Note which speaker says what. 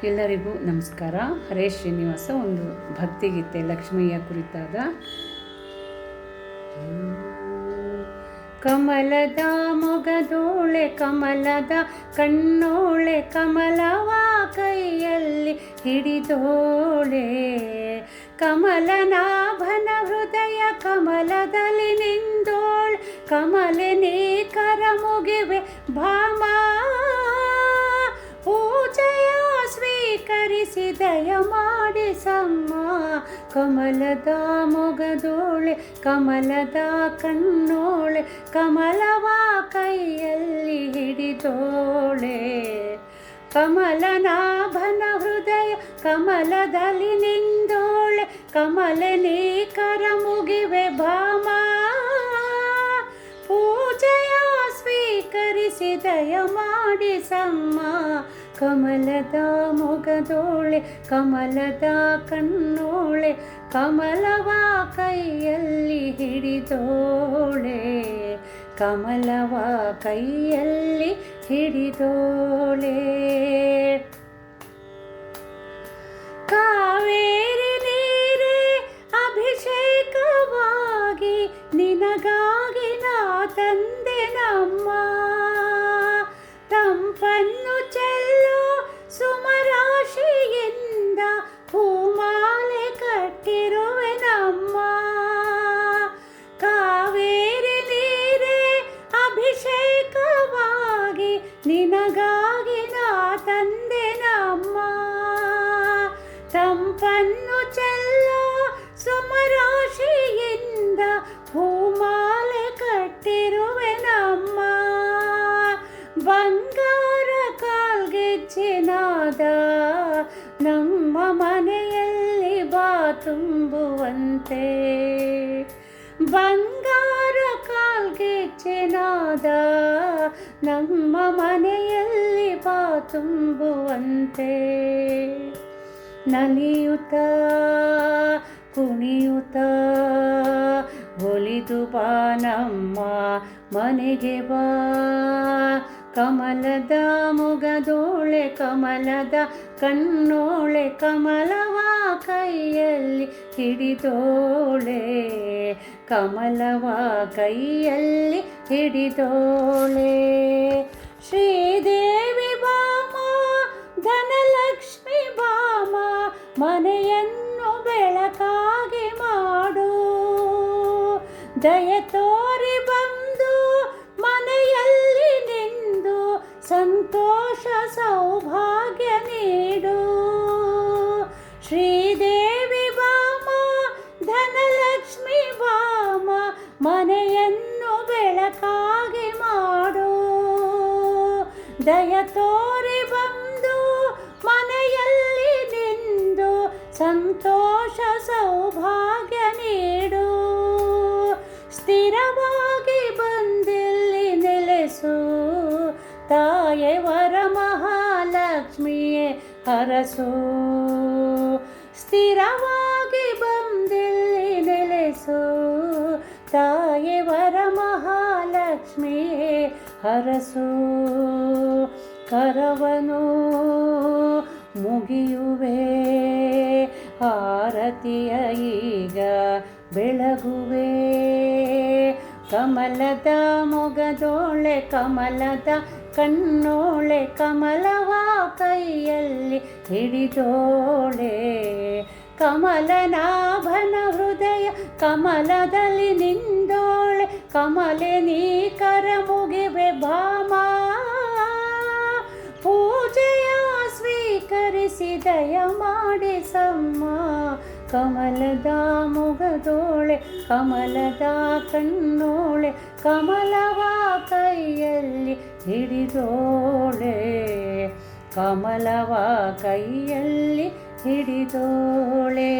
Speaker 1: ಎಲ್ಲರಿಗೂ ನಮಸ್ಕಾರ. ಹರೇ ಶ್ರೀನಿವಾಸ ಒಂದು ಭಕ್ತಿಗೀತೆ ಲಕ್ಷ್ಮಿಯ ಕುರಿತಾದ. ಕಮಲದ ಮೊಗದೋಳೆ ಕಮಲದ ಕಣ್ಣೋಳೆ ಕಮಲವ ಕೈಯಲ್ಲಿ ಹಿಡಿದೋಳೆ, ಕಮಲನಾಭನ ಹೃದಯ ಕಮಲದಲ್ಲಿ ನಿಂದೋಳೆ, ಕಮಲನೇ ಕರ ಮುಗಿವೆ ಭಾಮ ಪೂಜೆಯ ಸ್ವೀಕರಿಸಿ ದಯ ಮಾಡಿಸಮ್ಮ. ಕಮಲದ ಮೊಗದೋಳೆ ಕಮಲದ ಕಣ್ಣೋಳೆ ಕಮಲವ ಕೈಯಲ್ಲಿ ಹಿಡಿದೋಳೆ, ಕಮಲನಾಭನ ಹೃದಯ ಕಮಲದಲ್ಲಿ ನಿಂದೋಳೆ, ಕಮಲನೇ ಕರ ಮುಗಿವೆ ಭಾಮ ಪೂಜೆಯ ಸ್ವೀಕರಿಸಿ ದಯ ಮಾಡಿಸಮ್ಮ. ಕಮಲದ ಮೊಗದೋಳೆ ಕಮಲದ ಕಣ್ಣೋಳೆ ಕಮಲವ ಕೈಯಲ್ಲಿ ಹಿಡಿದೋಳೆ, ಕಮಲವ ಕೈಯಲ್ಲಿ ಹಿಡಿದೋಳೆ. ಕಾವೇರಿ ನೀರೇ ಅಭಿಷೇಕವಾಗಿ ನಿನಗಾಗಿ ನಾ ತಂದೆ ನಮ್ಮ, ತಂಪನ್ನು ಚೆಲ್ಲೋ ಸುಮರಾಶಿಯಿಂದ ಹೂಮಾಲೆ ಕಟ್ಟಿರುವೆ ನಮ್ಮ. ಕಾವೇರಿ ನೀರೇ ಅಭಿಷೇಕವಾಗಿ ನಿನಗಾಗಿ ನಾ ತಂದೆ ನಮ್ಮ, ತಂಪನ್ನು ಚೆಲ್ಲೋ ಸುಮರಾಶಿಯಿಂದ ಹೂಮಾಲೆ ಕಟ್ಟಿರುವೆ ನಮ್ಮ. ಬಂಗಾರ ಕಾಲ್ಗೆಜ್ಜೆನಾದ ನಮ್ಮ ಮನೆಯಲ್ಲಿ ಬಾ ತುಂಬುವಂತೆ, ಬಂಗಾರ ಕಾಲ್ಗೆಜ್ಜೆನಾದ ನಮ್ಮ ಮನೆಯಲ್ಲಿ ಬಾ ತುಂಬುವಂತೆ. ನಲಿಯುತ್ತ ಕುಣಿಯುತ್ತ ಒಲಿದು ಬಾ ನಮ್ಮ ಮನೆಗೆ ಬಾ, ಕಮಲದ ಮೊಗದೋಳೆ ಕಮಲದ ಕಣ್ಣೋಳೆ ಕಮಲವ ಕೈಯಲ್ಲಿ ಹಿಡಿದೋಳೆ, ಕಮಲವ ಕೈಯಲ್ಲಿ ಹಿಡಿದೋಳೆ. ಶ್ರೀದೇವಿ ಬಾಮ ಧನಲಕ್ಷ್ಮಿ ಬಾಮ ಮನೆಯನ್ನು ಬೆಳಕಾಗಿ ಮಾಡು, ದಯ ತೋರಿ ಬಂದು ಮನೆಯಲ್ಲಿ ನಿಂದು ಸಂತೋಷ ಸೌಭಾಗ್ಯ ನೀಡು. ಶ್ರೀದೇವಿ ಬಾಮ ಧನಲಕ್ಷ್ಮಿ ಬಾಮ ಮನೆಯನ್ನು ಬೆಳಕಾಗಿ ಮಾಡು, ದಯ ತೋರಿ ಬಂದು ಮನೆಯಲ್ಲಿ ನಿಂದು ಸಂತೋಷ ಸೌಭಾಗ್ಯ ನೀಡು. ಸ್ಥಿರವಾಗಿ ಬಂದಿಲ್ಲಿ ನೆಲೆಸು ತಾಯೇ ವರಮಹಾಲಕ್ಷ್ಮಿಯೇ ಹರಸು, ಸ್ಥಿರವಾಗಿ ಬಂದಿಲ್ಲಿ ನೆಲೆಸು ತಾಯೇ ವರಮಹಾಲಕ್ಷ್ಮಿಯೇ ಹರಸು. ಕರವನು ಮುಗಿಯುವೆ ಆರತಿಯ ಈಗ ಬೆಳಗುವೆ, ಕಮಲದ ಮೊಗದೋಳೆ ಕಮಲದ ಕಣ್ಣೋಳೆ ಕಮಲವ ಕೈಯಲ್ಲಿ ಹಿಡಿದೋಳೆ, ಕಮಲನಾಭನ ಹೃದಯ ಕಮಲದಲ್ಲಿ ನಿಂದೋಳೆ, ಕಮಲನೇ ಕರ ಮುಗಿವೆ ಭಾಮ ಪೂಜೆಯ ಸ್ವೀಕರಿಸಿ ದಯ ಮಾಡಿಸಮ್ಮ. ಕಮಲದ ಮೊಗದೋಳೆ ಕಮಲದ ಕಣ್ಣೋಳೆ ಕಮಲವ ಕೈಯಲ್ಲಿ ಹಿಡಿದೋಳೆ, ಕಮಲವ ಕೈಯಲ್ಲಿ ಹಿಡಿದೋಳೆ.